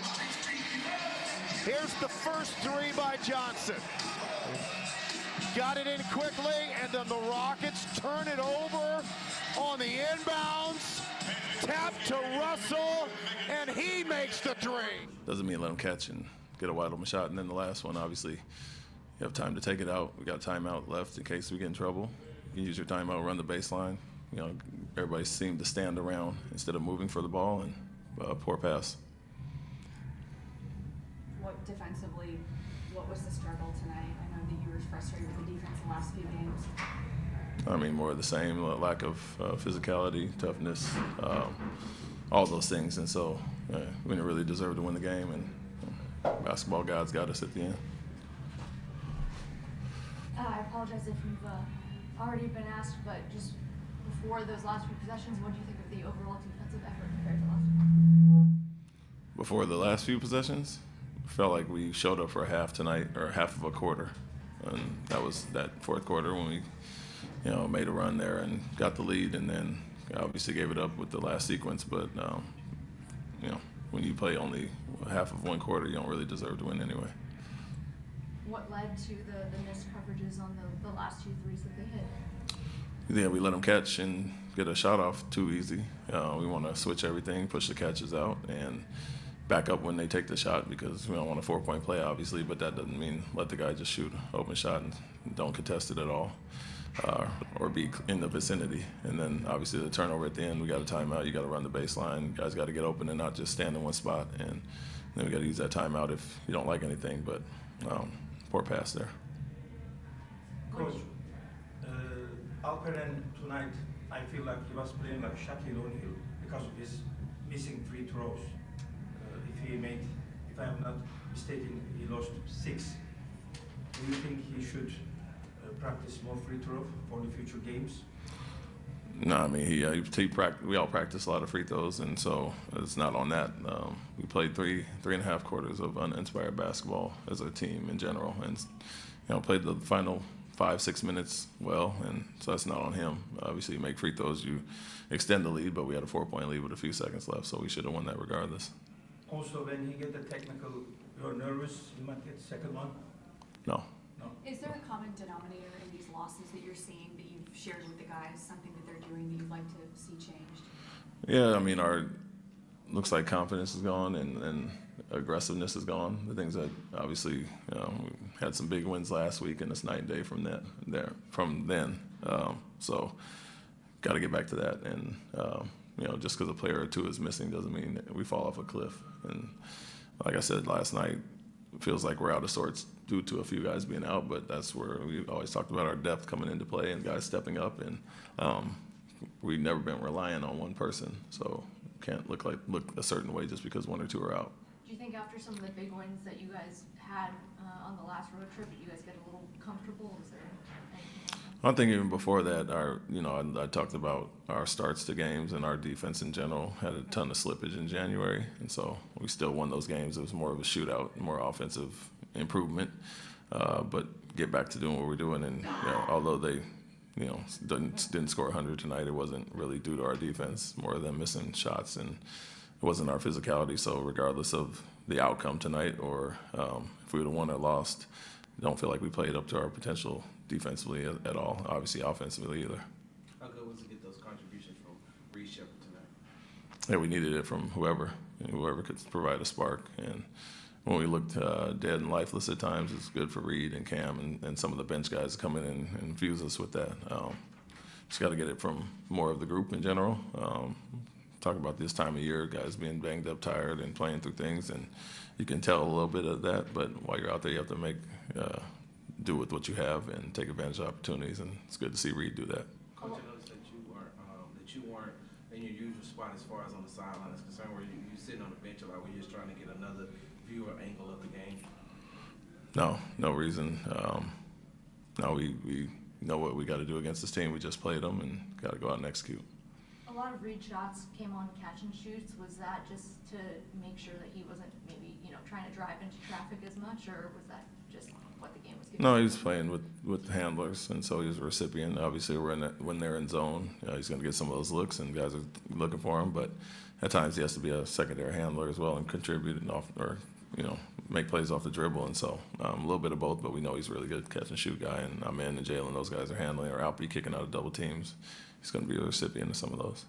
possession. Here's the first three by Johnson. Got it in quickly, and then the Rockets turn it over on the inbounds. Tap to Russell, and he makes the three. Doesn't mean let him catch and get a wide open shot. And then the last one, obviously, you have time to take it out. We got a timeout left in case we get in trouble. You can use your timeout, run the baseline. You know, everybody seemed to stand around instead of moving for the ball, and poor pass. What defensively, what was the struggle tonight? I know that you were frustrated with the defense the last few games. I mean, more of the same, lack of physicality, toughness, all those things. And so we didn't really deserve to win the game, and basketball gods got us at the end. I apologize if you've already been asked, but just before those last few possessions, what do you think of the overall defensive effort compared to last week? Before the last few possessions, felt like we showed up for a half tonight, or half of a quarter. And that was that fourth quarter when we made a run there and got the lead, and then obviously gave it up with the last sequence. But, when you play only half of one quarter, you don't really deserve to win anyway. What led to the missed coverages on the last two threes that they hit? Yeah, we let them catch and get a shot off too easy. We want to switch everything, push the catches out, and back up when they take the shot, because we don't want a 4-point play, obviously, but that doesn't mean let the guy just shoot an open shot and don't contest it at all, or be in the vicinity. And then obviously the turnover at the end, we got a timeout. You got to run the baseline. You guys got to get open and not just stand in one spot. And then we got to use that timeout if you don't like anything. But poor pass there. Coach, Alperen tonight, I feel like he was playing like Shaquille O'Neal because of his missing free throws. If I am not mistaken, he lost 6. Do you think he should practice more free throw for the future games? No, I mean, we all practice a lot of free throws, and so it's not on that. We played three and a half quarters of uninspired basketball as a team in general, and played the final 5-6 minutes well, and so that's not on him. Obviously, you make free throws, you extend the lead, but we had a 4-point lead with a few seconds left, so we should have won that regardless. Also, when he get the technical, you're nervous, you might get the second one? No. Is there a common denominator in these losses that you're seeing that you've shared with the guys, something that they're doing that you'd like to see changed? Yeah, I mean, looks like confidence is gone and aggressiveness is gone. The things that obviously we had some big wins last week, and it's night and day from then. So got to get back to that. And just because a player or two is missing doesn't mean that we fall off a cliff. And like I said last night, it feels like we're out of sorts due to a few guys being out, but that's where we always talked about our depth coming into play and guys stepping up. And we've never been relying on one person, so can't look a certain way just because one or two are out. Do you think after some of the big wins that you guys had on the last road trip, that you guys get a little comfortable? Is there anything else? I think even before that, I talked about our starts to games, and our defense in general had a ton of slippage in January, and so we still won those games. It was more of a shootout, more offensive improvement, but get back to doing what we're doing. And although they didn't score 100 tonight, it wasn't really due to our defense, more of them missing shots, and it wasn't our physicality. So regardless of the outcome tonight, or if we would have won or lost, I don't feel like we played up to our potential defensively at all, obviously offensively either. How good was to get those contributions from Reed Sheppard tonight? Yeah, we needed it from whoever could provide a spark. And when we looked dead and lifeless at times, it's good for Reed and Cam and some of the bench guys to come in and infuse us with that. Just got to get it from more of the group in general. Talk about this time of year, guys being banged up, tired, and playing through things, and you can tell a little bit of that. But while you're out there, you have to do with what you have and take advantage of opportunities, and it's good to see Reed do that. Coach, I noticed that you weren't in your usual spot as far as on the sideline is concerned, where you sitting on the bench a lot, where you're just trying to get another view or angle of the game. No reason. No, we know what we got to do against this team. We just played them and got to go out and execute. A lot of Reed shots came on catch and shoots. Was that just to make sure that he wasn't maybe trying to drive into traffic as much, or was that just what the game was giving? No, he was playing with handlers, and so he was a recipient. Obviously, when they're in zone, he's going to get some of those looks, and guys are looking for him. But at times he has to be a secondary handler as well and contribute and make plays off the dribble. And so a little bit of both, but we know he's a really good catch and shoot guy. And Amen and Jalen, those guys are handling, or Alpy kicking out of double teams. He's going to be a recipient of some of those.